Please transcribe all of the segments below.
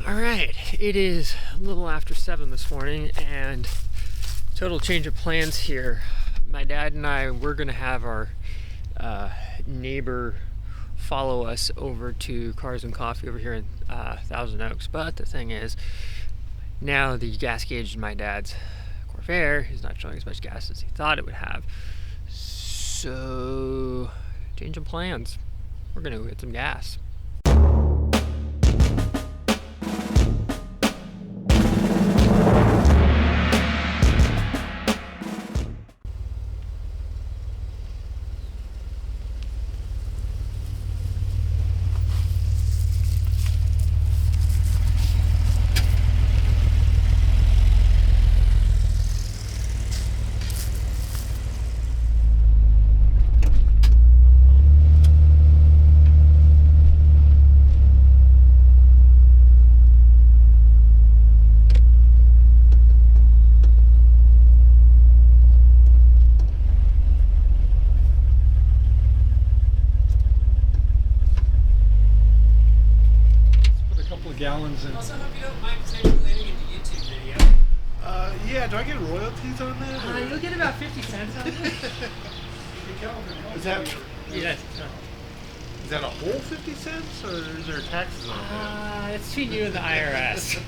Alright, it is a little after 7 this morning, and total change of plans here. My dad and I, we're going to have our neighbor follow us over to Cars and Coffee over here in Thousand Oaks. But the thing is, now the gas gauge in my dad's Corvair is not showing as much gas as he thought it would have. So, change of plans. We're going to go get some gas. Gallons in. Also, hope you don't mind relating in the YouTube video. Yeah, do I get royalties on that? You'll get about 50 cents on it. Is that Yes. is that a whole 50 cents, or is there taxes on that? It's between you and the IRS.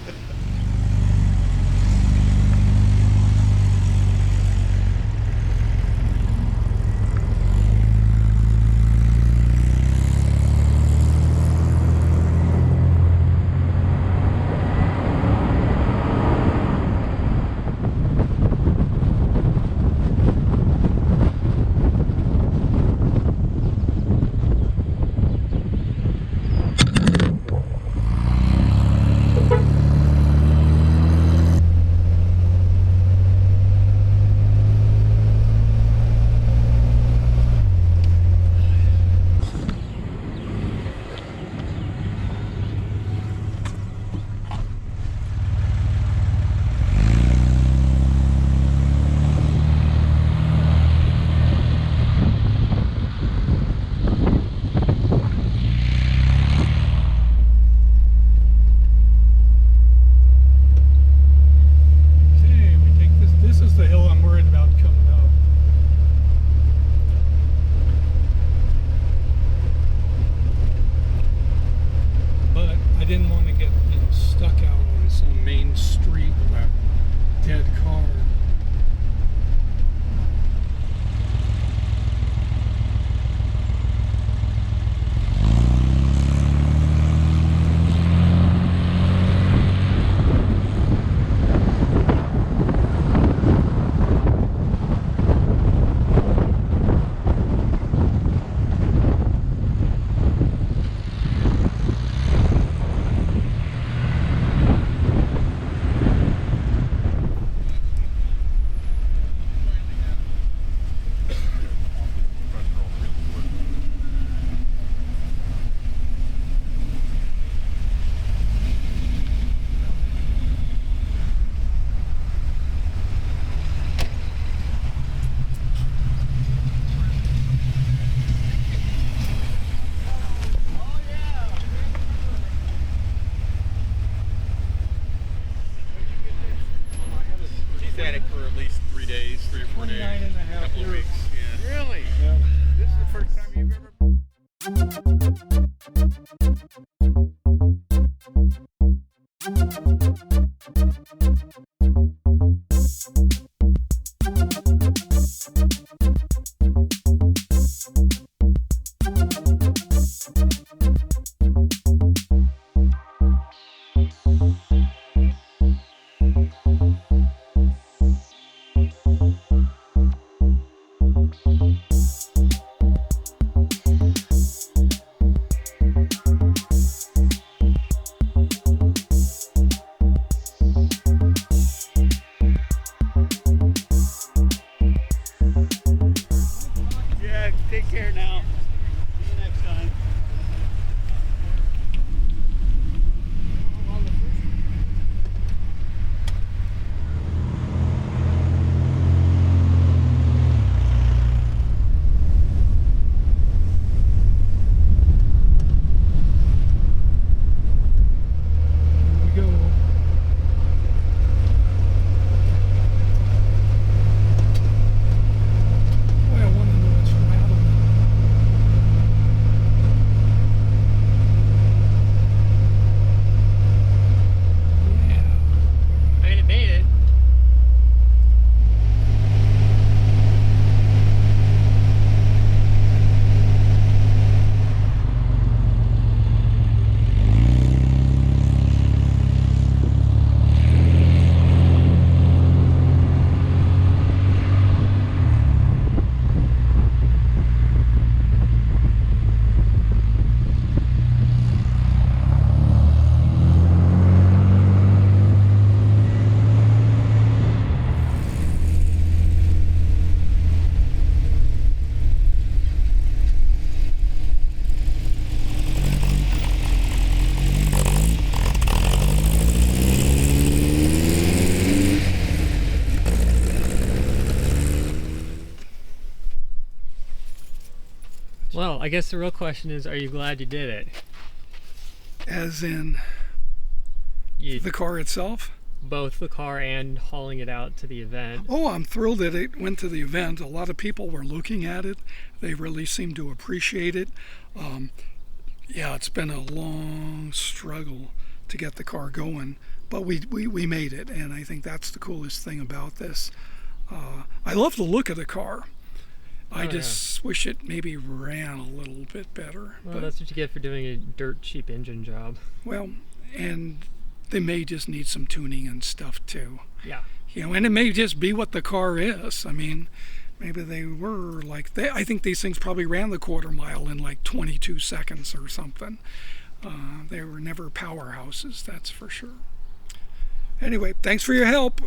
At it for at least 3 days, 3 or 4 days. 29 and a half couple of weeks. Yeah. Really? Yeah. This is the first time you've ever. Well, I guess the real question is, are you glad you did it? As in You, the car itself? both the car and hauling it out to the event. Oh, I'm thrilled that it went to the event. A lot of people were looking at it. They really seemed to appreciate it. Yeah, it's been a long struggle to get the car going, but we made it, and I think that's the coolest thing about this. I love the look of the car. I just wish it maybe ran a little bit better. Well, but, that's what you get for doing a dirt cheap engine job. well, and they may just need some tuning and stuff too. Yeah. You know, and it may just be what the car is. I mean, maybe they were like, I think these things probably ran the quarter mile in like 22 seconds or something. They were never powerhouses, that's for sure. Anyway, thanks for your help.